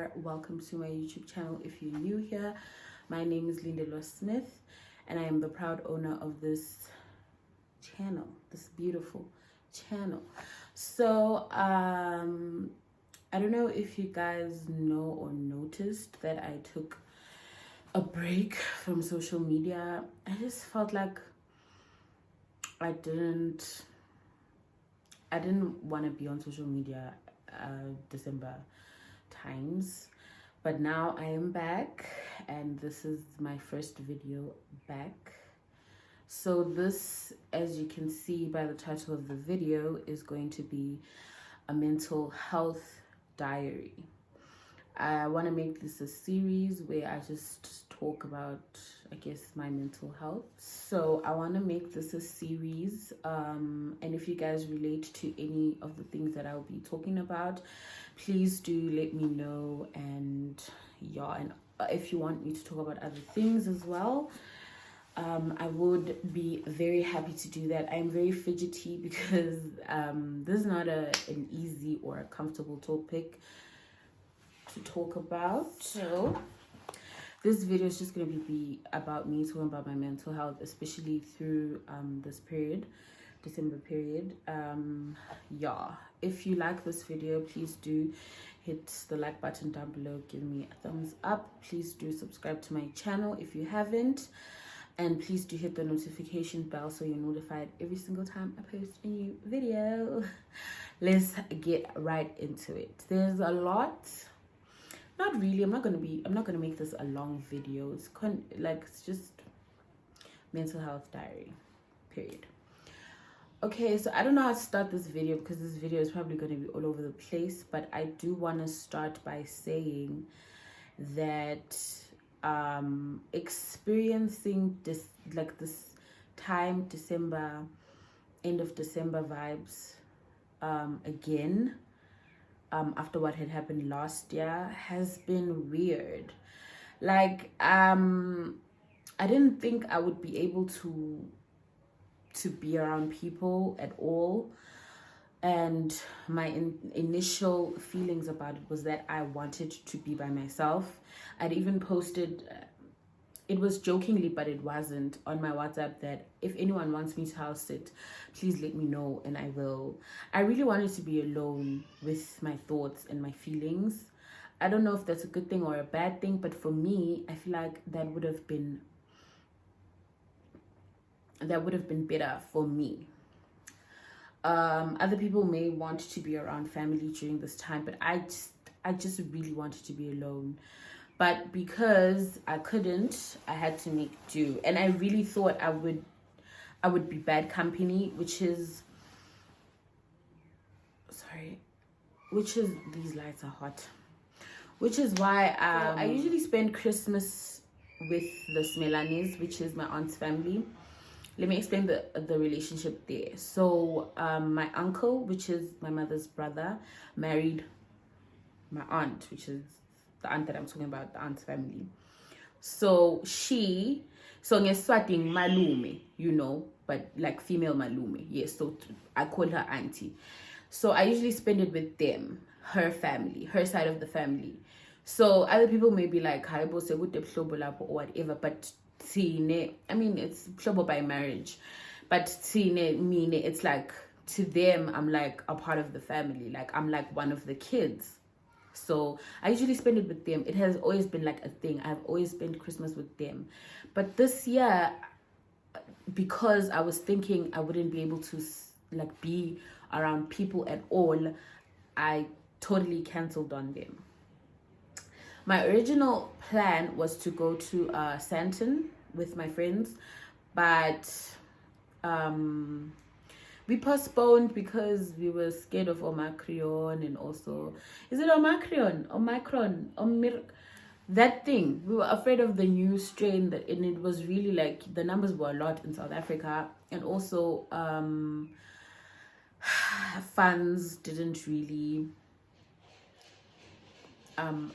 there. Welcome to my YouTube channel. If you're new here, my name is Linda Smith, and I am the proud owner of this channel, this beautiful channel. So I don't know if you guys know or noticed that I took a break from social media. I just felt like I didn't want to be on social media December times, but now I am back, and this is my first video back. So this, as you can see by the title of the video, is going to be a mental health diary. I want to make this a series where I just talk about, I guess, my mental health. So I want to make this a series, and if you guys relate to any of the things that I'll be talking about, please do let me know. And yeah, and if you want me to talk about other things as well, I would be very happy to do that. I'm very fidgety because this is not an easy or a comfortable topic to talk about. So this video is just going to be about me talking about my mental health, especially through this period, December period. Yeah, if you like this video, please do hit the like button down below, give me a thumbs up. Please do subscribe to my channel if you haven't, and please do hit the notification bell so you're notified every single time I post a new video. Let's get right into it. There's a lot. Not really. I'm not gonna make this a long video. It's it's just mental health diary, period. Okay, so I don't know how to start this video because this video is probably going to be all over the place, but I do want to start by saying that experiencing this time, December, end of December vibes again, after what had happened last year, has been weird. I didn't think I would be able to be around people at all, and my initial feelings about it was that I wanted to be by myself. I'd even posted, it was jokingly but it wasn't, on my WhatsApp that if anyone wants me to house sit, please let me know and I will. I really wanted to be alone with my thoughts and my feelings. I don't know if that's a good thing or a bad thing, but for me, I feel like that would have been better for me. Other people may want to be around family during this time, but I just really wanted to be alone. But because I couldn't, I had to make do. And I really thought I would be bad company, which is these lights are hot. Which is why I usually spend Christmas with the Smelanis, which is my aunt's family. Let me explain the relationship there. So my uncle, which is my mother's brother, married my aunt, which is the aunt that I'm talking about, the aunt's family. So ngeswati malume, but like female malume. Yes, so I call her auntie. So I usually spend it with them, her family, her side of the family. So other people may be like, or whatever, but it's trouble by marriage, but it's like, to them, I'm like a part of the family, like I'm like one of the kids. So I usually spend it with them. It has always been like a thing. I've always spent Christmas with them. But this year, because I was thinking I wouldn't be able to be around people at all, I totally cancelled on them. My original plan was to go to Santon with my friends, but we postponed because we were scared of Omicron, and also, is it Omicron, that thing. We were afraid of the new strain, and it was really like the numbers were a lot in South Africa, and also funds didn't really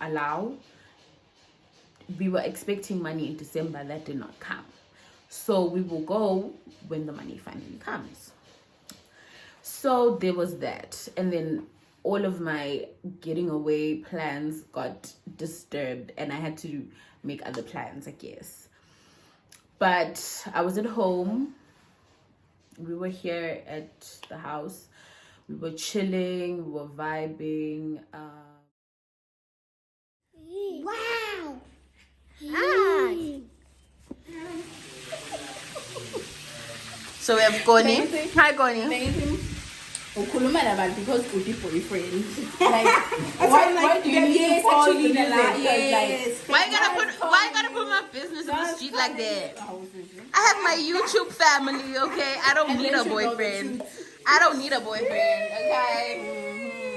allow. We were expecting money in December, that did not come. So we will go when the money finally comes. So there was that. And then all of my getting away plans got disturbed and I had to make other plans, I guess. But I was at home. We were here at the house. We were chilling, we were vibing. Wow. Hi. So we have Connie. Hi, Connie. Because good boyfriend. Like, why do you need to call me Yes. Why you gotta put my business in the street like that? I have my YouTube family, okay? I don't need a boyfriend. I don't need a boyfriend, okay?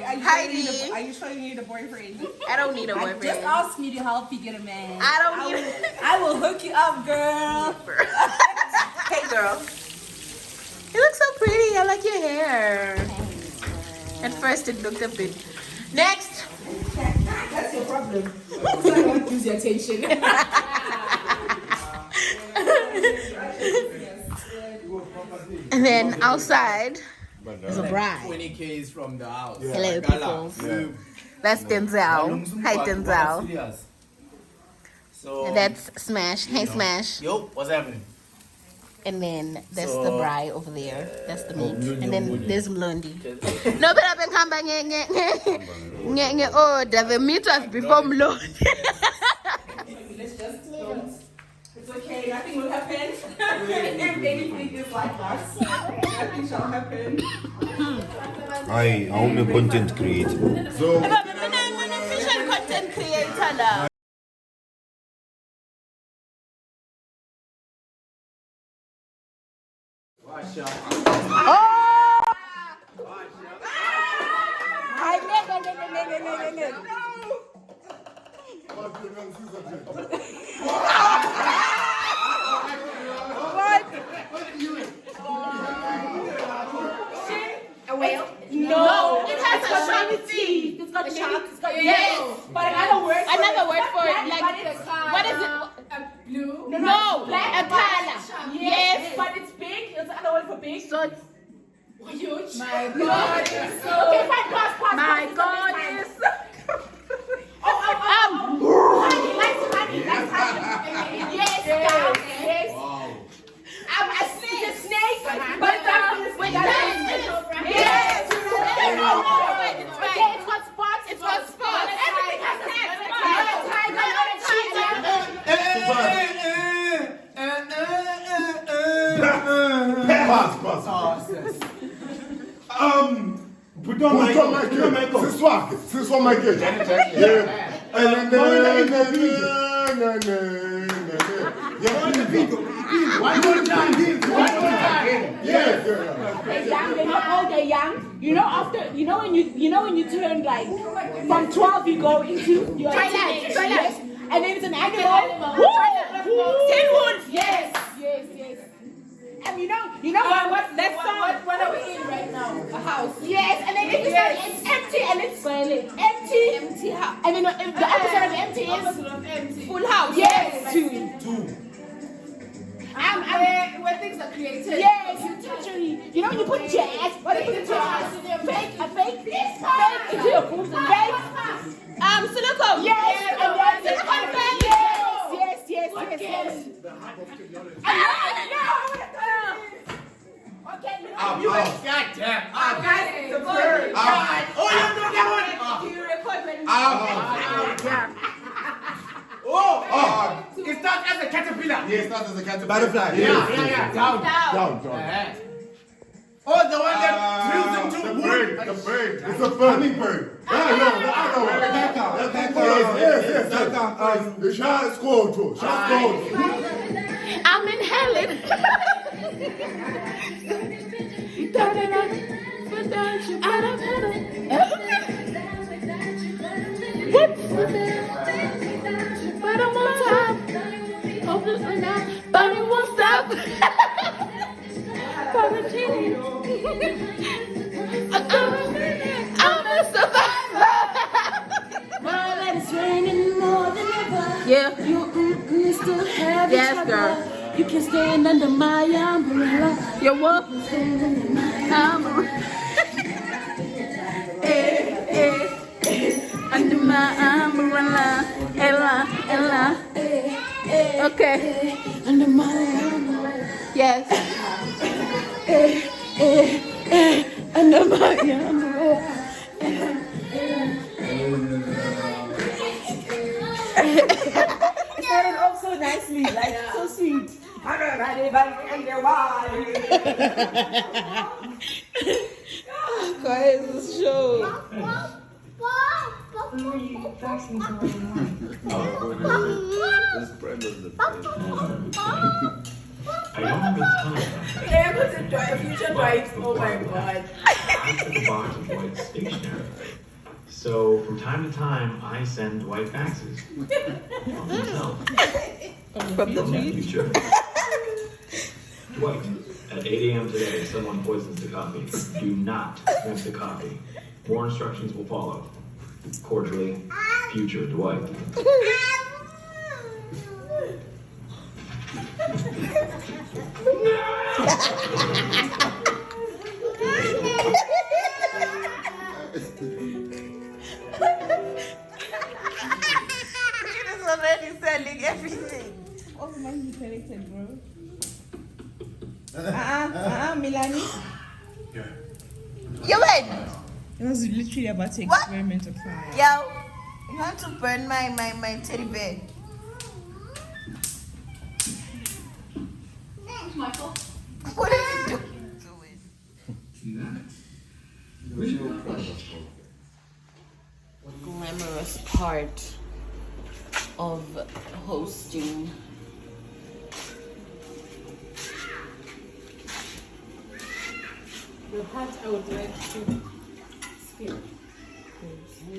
Heidi. Are you sure you need a boyfriend? I don't need a boyfriend. Just ask me to help you get a man. I don't need I will hook you up, girl. Hey, girl. You look so pretty. I like your hair. At first it looked a bit. Next. That's your problem. I don't use your attention. And then outside is a bride. 20Ks from the house. Hello, people. That's Denzel. Hi, Denzel. So And that's Smash. Hey, Smash. yo, what's happening? And then there's So, the bride over there. That's the meat. And then there's Mlondi. No, but I've been come back. Oh, the meat was before Mlondi. Let's just it's okay. Nothing will happen. If anything is like us, nothing shall happen. I'm a content creator. So, I'm an official content creator now. No, it has a sharp teeth. It's got sharp. It's got Yes. But another word for it, like what is it? blue. No, black, a color. Yes. But it's big. It's another word for big. So it's Huge. My God. It's so. Okay, fine. Pass. my God is. Honey. Yes. Yes. Wow. A snake. But Wait, yes. Okay, it's got spots. It's got spots. Everything has pass. Put on my ce soir my kid. Why not done? Yes. They're young. They're not old. They're young. You know after. You know when you turn like from 12 you go into your teenage. Yes. And then it's an animal. Tin wolf. Yes. And you know what are we in right now? A house. Yes, and then it's empty and it's empty house. And then the opposite of empty is full house. Yes, two. Where things are created. Yes, literally. You know when you put jazz, what do you put into your house? Fake into your food. Fake. Silicone. Yes. Silicone fake. Yes. Okay, you God damn. guys, the bird. Oh, you know that Do you record when It starts as a caterpillar. Yes, that is a butterfly. Yeah. Down. Oh, the one that drills into The wood. bird. It's a hummingbird. The other one. Yes. The shark squirrel too. I'm in Helen. But I'm on top. But it won't stop. I'm a survivor. well, it's raining more than ever. Yeah. You still have Yes, each other. girl. You can stand under my umbrella. You're what? Stand under my Um, umbrella. Okay. Under my umbrella. Yes. Under my umbrella. It started off so nicely, like so sweet. Guys, this show. I don't have a ton. There was a future Dwight. Oh my god. I took a box of Dwight stationery. So from time to time, I send Dwight faxes. Of himself. From the future. Dwight, at 8 a.m. today, someone poisons the coffee. Do not drink the coffee. More instructions will follow. Cordially, future Dwight. It's already selling everything. Oh, mine is selected, bro. Milani. You win. It was literally about to What? experiment on fire. Yo, you want to burn my teddy bear? Michael. What are you doing? Glamorous part of hosting. The part I would like to skip.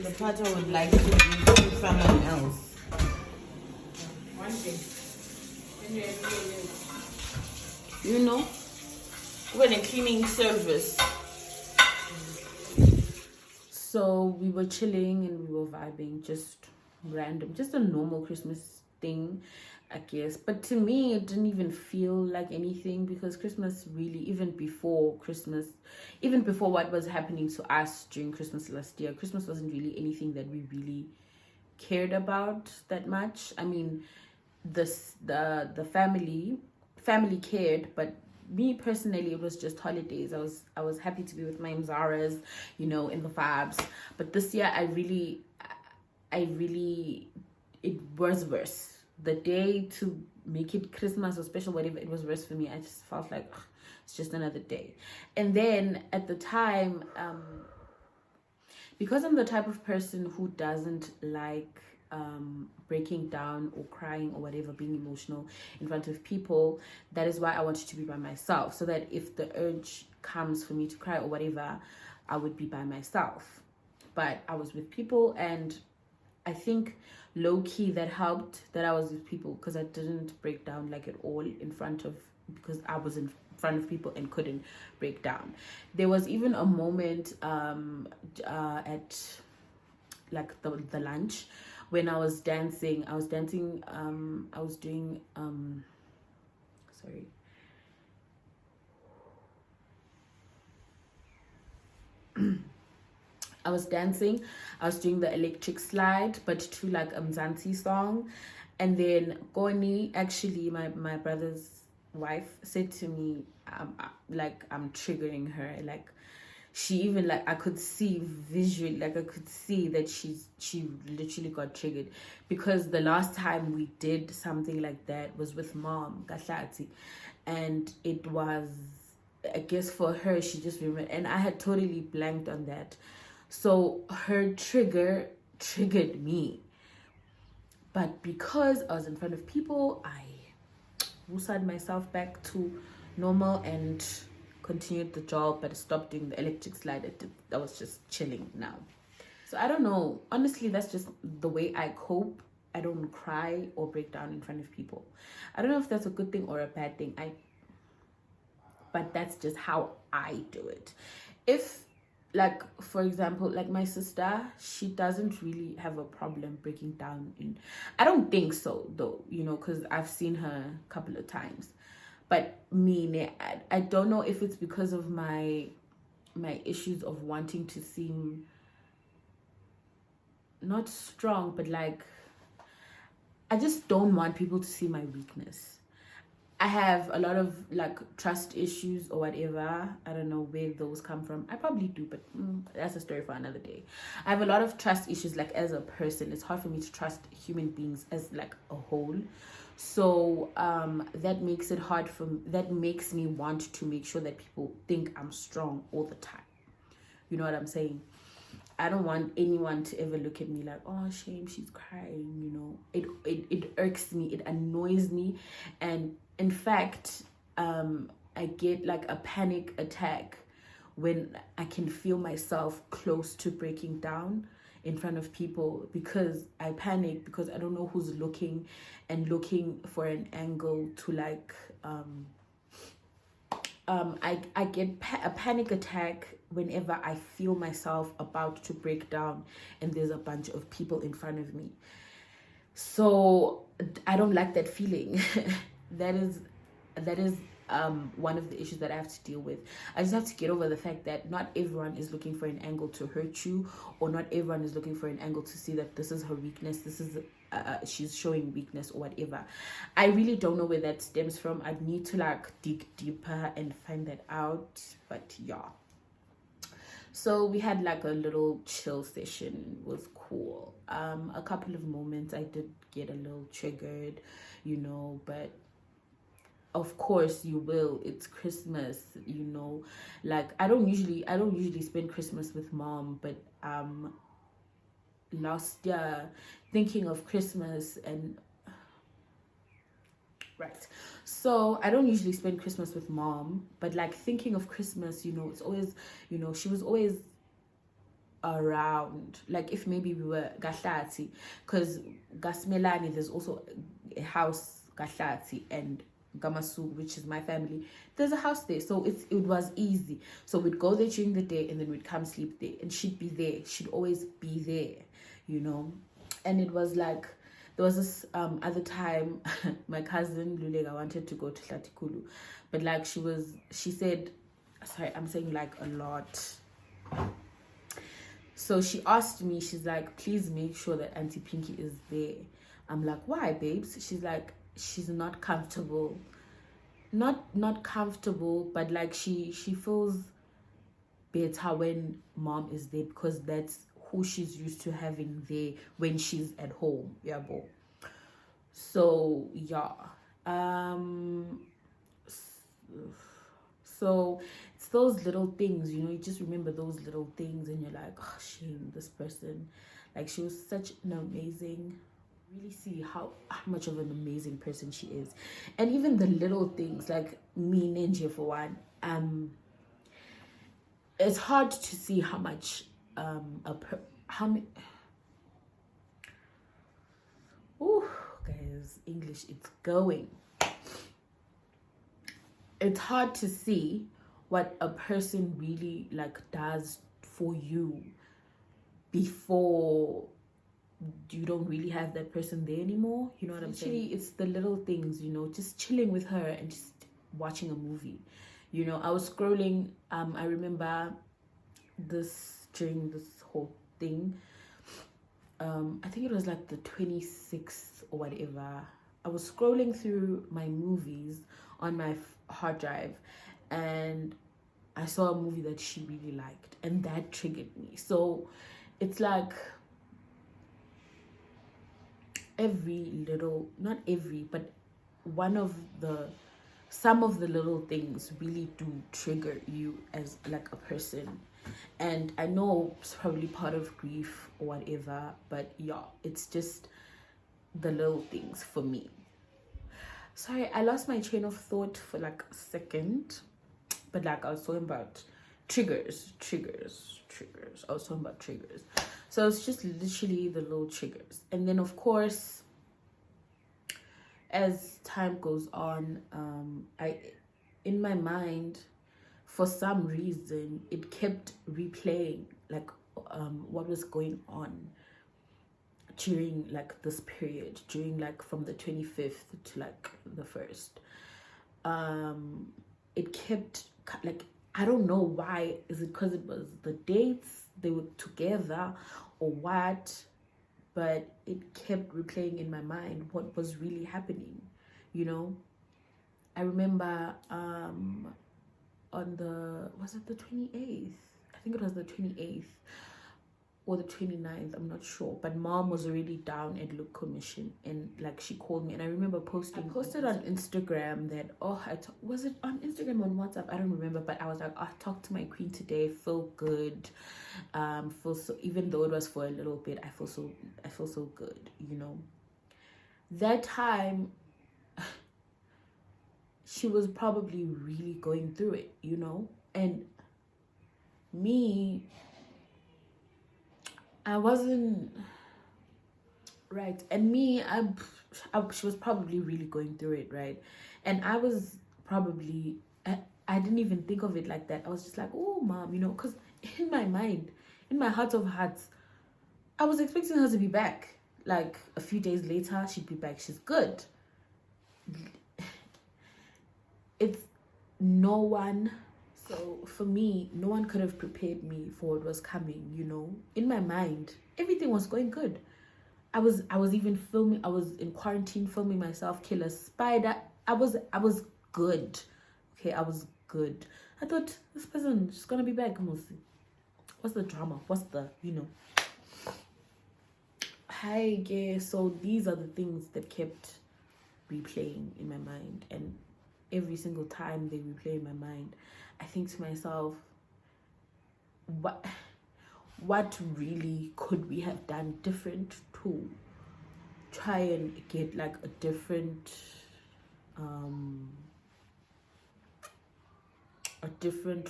The part I would like to give to someone else. One thing. You know, when a cleaning service. So we were chilling and we were vibing, just random, just a normal Christmas thing, I guess. But to me, it didn't even feel like anything, because Christmas really, even before what was happening to us during Christmas last year, Christmas wasn't really anything that we really cared about that much. I mean, the family cared, but me personally, it was just holidays. I was happy to be with my Mzaras, you know, in the vibes. But this year, I really, it was worse. The day to make it Christmas or special, whatever, it was worse for me. I just felt like ugh, it's just another day. And then at the time, because I'm the type of person who doesn't like breaking down or crying or whatever, being emotional in front of people, that is why I wanted to be by myself, so that if the urge comes for me to cry or whatever, I would be by myself. But I was with people, and I think low-key that helped that I was with people, because I didn't break down like at all in front of, because I was in front of people and couldn't break down. There was even a moment at like the lunch when I was doing sorry, I was dancing, I was doing the electric slide, but to like a Mzansi song. And then Goni, actually my brother's wife, said to me, like I'm triggering her, like she even, like I could see visually, like I could see that she literally got triggered, because the last time we did something like that was with mom, Kahlati, and it was, I guess for her, she just remembered, and I had totally blanked on that. So her trigger triggered me. But because I was in front of people, I woosad myself back to normal and continued the job, but I stopped doing the electric slide. I was just chilling now. So I don't know. Honestly, that's just the way I cope. I don't cry or break down in front of people. I don't know if that's a good thing or a bad thing. But that's just how I do it. If, like, for example, like my sister, she doesn't really have a problem breaking down I don't think so, though, you know, because I've seen her a couple of times. But me, I don't know if it's because of my issues of wanting to seem not strong, but like I just don't want people to see my weakness. I have a lot of like trust issues or whatever. I don't know where those come from. I probably do, but that's a story for another day. I have a lot of trust issues, like as a person. It's hard for me to trust human beings as like a whole. So that makes it hard that makes me want to make sure that people think I'm strong all the time. You know what I'm saying? I don't want anyone to ever look at me like, oh, shame, she's crying, you know. It irks me, it annoys me. And in fact, I get like a panic attack when I can feel myself close to breaking down in front of people, because I panic because I don't know who's looking for an angle to like I get a panic attack whenever I feel myself about to break down and there's a bunch of people in front of me. So I don't like that feeling. that is one of the issues that I have to deal with. I just have to get over the fact that not everyone is looking for an angle to hurt you, or not everyone is looking for an angle to see that this is her weakness, this is she's showing weakness or whatever. I really don't know where that stems from. I need to like dig deeper and find that out. But yeah, so we had like a little chill session. It was cool. A couple of moments I did get a little triggered, you know, but of course you will. It's Christmas, you know. Like I don't usually spend Christmas with mom, but last year, thinking of Christmas and right, so I don't usually spend Christmas with mom, but like thinking of Christmas, you know, it's always, you know, she was always around. Like if maybe we were Gahlati, because Gasmelani, there's also a house Gahlati, and Gamasu, which is my family, there's a house there, so it was easy. So we'd go there during the day and then we'd come sleep there, and she'd be there, she'd always be there, you know. And it was like, there was this other time my cousin Lulega wanted to go to Hlatikulu, but like she said, sorry, I'm saying like a lot. So she asked me, she's like, please make sure that Auntie Pinky is there. I'm like, why, babes? She's like, she's not comfortable. Not comfortable, but like she feels better when mom is there, because that's who she's used to having there when she's at home. Yeah, bo. So yeah. So it's those little things, you know, you just remember those little things and you're like, oh, shame, this person. Like she was such an amazing, really see how much of an amazing person she is. And even the little things, like me, Ninja for one, it's hard to see how much guys, English, it's going. It's hard to see what a person really like does for you before you don't really have that person there anymore. You know what I'm saying? It's the little things, you know, just chilling with her and just watching a movie. You know, I was scrolling, I remember during this whole thing, I think it was like the 26th or whatever. I was scrolling through my movies on my hard drive, and I saw a movie that she really liked, and that triggered me. So it's like not every, but some of the little things really do trigger you as like a person. And I know it's probably part of grief or whatever, but yeah, it's just the little things for me. Sorry, I lost my train of thought for like a second, but like I was talking about triggers. I was talking about triggers. So it's just literally the little triggers. And then of course, as time goes on, in my mind, for some reason, it kept replaying like what was going on during like this period, during like from the 25th to like the 1st. It kept like, I don't know why. Is it because it was the dates they were together or what? but it kept replaying in my mind what was really happening, you know. I remember on was it the 28th? I think it was the 28th or the 29th, I'm not sure, but mom was already down at Look Commission, and like she called me, and I remember posted on Instagram that, oh, was it on Instagram or on WhatsApp, I don't remember, but I was like, I talked to my queen today, feel good, feel so, even though it was for a little bit, I feel so good, you know. That time she was probably really going through it, you know, and me, I wasn't right, and me, she was probably really going through it, right, and I was probably, I didn't even think of it like that. I was just like, oh, mom, you know, because in my mind, in my heart of hearts, I was expecting her to be back. Like a few days later, she'd be back. She's good. It's no one. So for me, no one could have prepared me for what was coming, you know. In my mind, everything was going good. I was even filming. I was in quarantine filming myself kill a spider. I was good. Okay, I was good. I thought, this person, she's gonna be back. What's the drama? What's the, you know? Hi, yeah. So these are the things that kept replaying in my mind, and every single time they replay in my mind, I think to myself, what really could we have done different to try and get like a different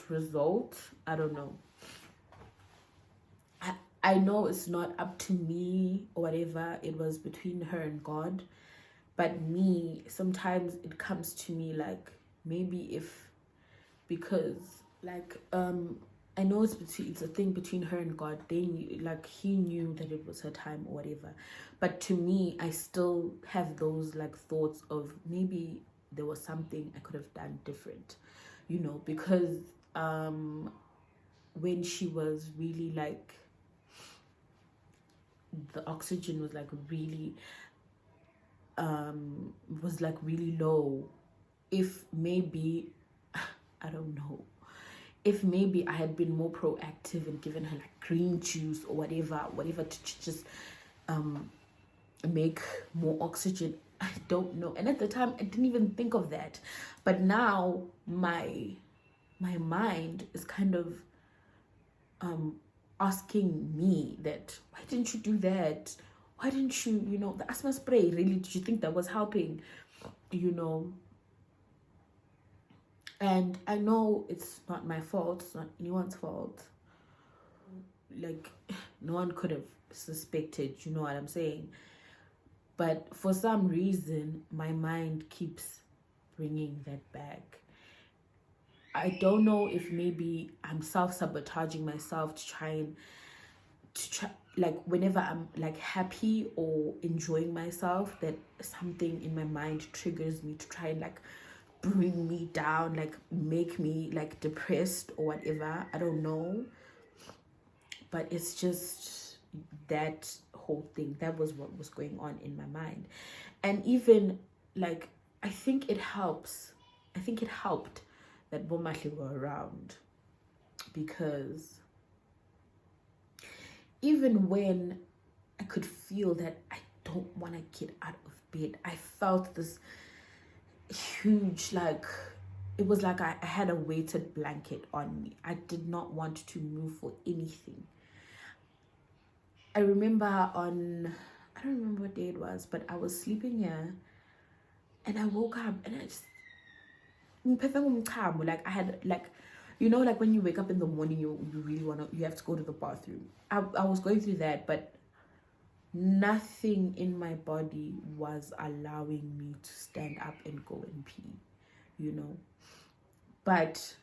result? I don't know. I know it's not up to me or whatever, it was between her and God, but me, sometimes it comes to me like, maybe because like I know it's a thing between her and God. They knew, like he knew that it was her time or whatever, but to me, I still have those like thoughts of maybe there was something I could have done different, you know, because when she was really like, the oxygen was like really low, if maybe I don't know, if maybe I had been more proactive and given her like green juice or whatever to just make more oxygen, I don't know. And at the time I didn't even think of that, but now my mind is kind of asking me that, why didn't you do that? Why didn't you, you know, the asthma spray, really, did you think that was helping, you know? And I know it's not my fault, it's not anyone's fault, like no one could have suspected, you know what I'm saying? But for some reason my mind keeps bringing that back. I don't know if maybe I'm self-sabotaging myself to try like whenever I'm like happy or enjoying myself, that something in my mind triggers me to try and like bring me down, like make me like depressed or whatever. I don't know, but it's just that whole thing. That was what was going on in my mind. And even like, I think it helped that Bomahle were around, because even when I could feel that I don't want to get out of bed, I felt this huge, like, it was like I had a weighted blanket on me. I did not want to move for anything. I remember I don't remember what day it was, but I was sleeping here and I woke up and I just, like I had like, you know, like when you wake up in the morning, you really you have to go to the bathroom. I was going through that, but nothing in my body was allowing me to stand up and go and pee, you know. But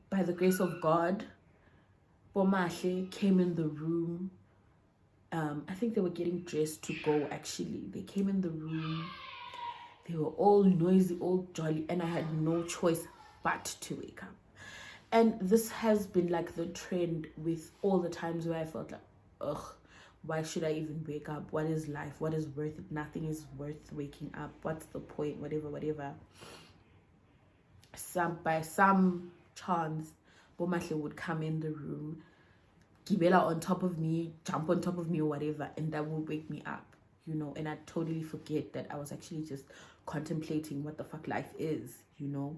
by the grace of God, Bomahle came in the room. I think they were getting dressed to go, actually. They came in the room. They were all noisy, all jolly, and I had no choice but to wake up. And this has been like the trend with all the times where I felt like, ugh, why should I even wake up? What is life? What is worth it? Nothing is worth waking up. What's the point? Whatever. By some chance, Bomahle would come in the room, Gibela on top of me, jump on top of me or whatever, and that will wake me up, you know, and I totally forget that I was actually just contemplating what the fuck life is, you know.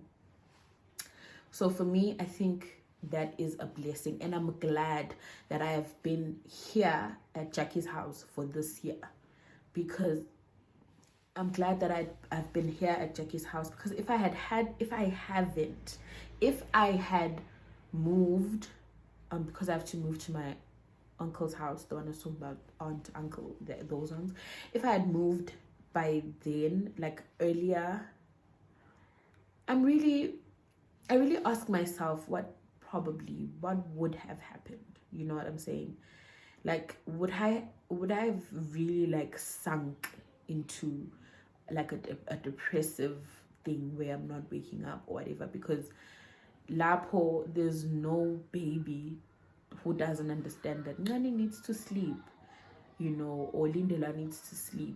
So for me, I think that is a blessing, and I'm glad that I have been here at Jackie's house for this year, because I'm glad that I've been here at Jackie's house, because if I had moved, because I have to move to my uncle's house, the one I was talking about, aunt, uncle, those ones. If I had moved by then, like earlier, I really ask myself what would have happened. You know what I'm saying? Like, would I have really like sunk into like a depressive thing where I'm not waking up or whatever? Because Lapo, there's no baby who doesn't understand that Nani needs to sleep, you know, or Lindela needs to sleep.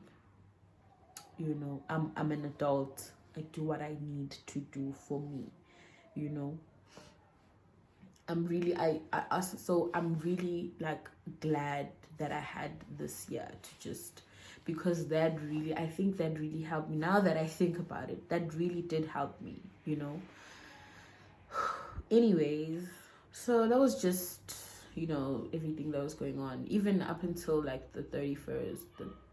You know, I'm an adult. I do what I need to do for me, you know. I'm really like glad that I had this year to just, because I think that really helped me. Now that I think about it, that really did help me, you know. Anyways, so that was just, you know, everything that was going on, even up until like the 31st,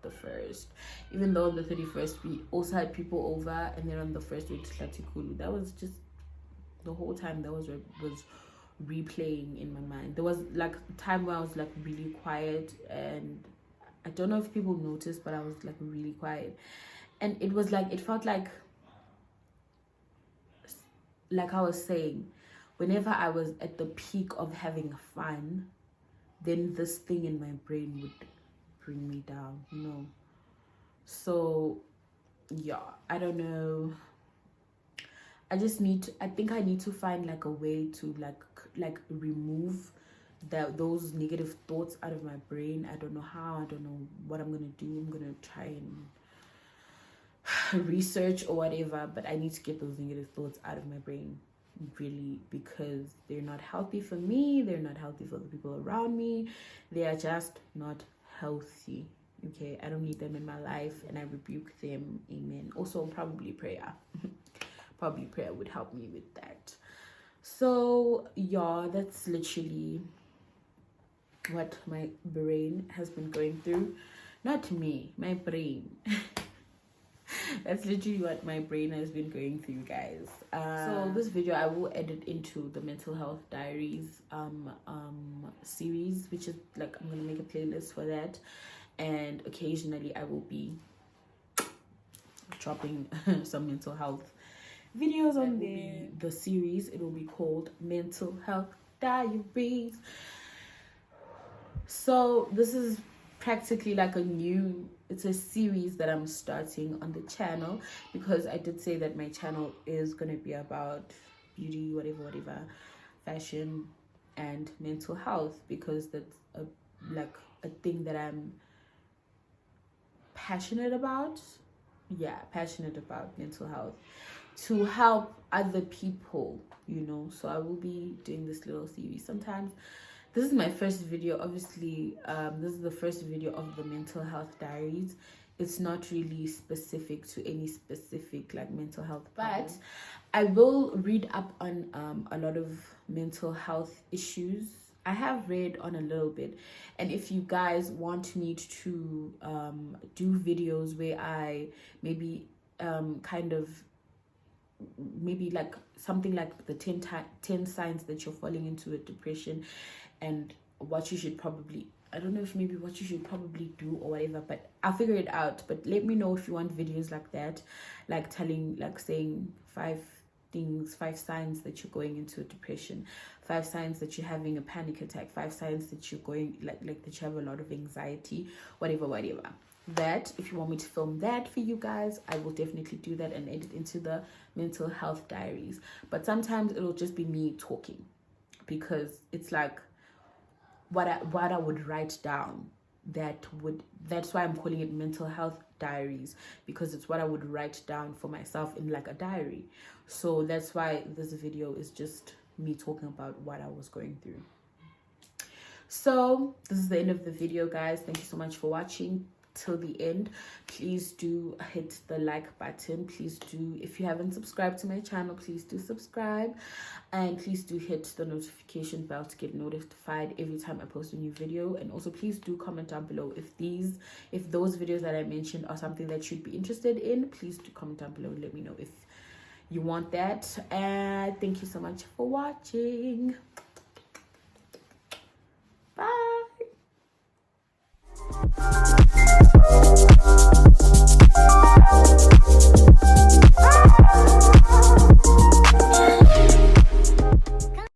the first, even though the 31st we also had people over, and then on the first we just Latikulu. That was just the whole time that was replaying in my mind. There was like a time where I was like really quiet, and I don't know if people noticed, but I was like really quiet, and it was like, it felt like I was saying, whenever I was at the peak of having fun, then this thing in my brain would bring me down, you know. So yeah, I don't know, I think I need to find like a way to like remove those negative thoughts out of my brain. I don't know how, I don't know what I'm gonna do. I'm gonna try and research or whatever, but I need to get those negative thoughts out of my brain, really, because they're not healthy for me, they're not healthy for the people around me, they are just not healthy. Okay, I don't need them in my life, and I rebuke them. Amen. Also, probably prayer. Probably prayer would help me with that. So yeah, that's literally what my brain has been going through. Not me, my brain. That's literally what my brain has been going through, guys. So this video I will edit into the Mental Health Diaries series, which is like, I'm gonna make a playlist for that, and occasionally I will be dropping some mental health videos on there. The series, it will be called Mental Health Diaries. So this is practically like it's a series that I'm starting on the channel, because I did say that my channel is gonna be about beauty, whatever, fashion, and mental health, because that's a thing that I'm passionate about. Yeah, passionate about mental health, to help other people, you know. So I will be doing this little series. Sometimes this is my first video, obviously. This is the first video of the Mental Health Diaries. It's not really specific to any specific like mental health, but I will read up on a lot of mental health issues. I have read on a little bit, and if you guys want me to do videos where I maybe maybe like something like the 10 signs that you're falling into a depression, and what you should probably, I don't know if maybe what you should probably do or whatever, but I'll figure it out. But let me know if you want videos like that, like saying 5 signs that you're going into a depression, 5 signs that you're having a panic attack, 5 signs that you're going like that you have a lot of anxiety, whatever. That if you want me to film that for you guys, I will definitely do that and edit into the Mental Health Diaries. But sometimes it'll just be me talking, because it's like what I would write down, that's why I'm calling it Mental Health Diaries, because it's what I would write down for myself in like a diary. So that's why this video is just me talking about what I was going through. So this is the end of the video, guys. Thank you so much for watching till the end. Please do hit the like button. Please do, if you haven't subscribed to my channel, please do subscribe, and please do hit the notification bell to get notified every time I post a new video. And also please do comment down below if those videos that I mentioned are something that you'd be interested in. Please do comment down below and let me know if you want that. And thank you so much for watching.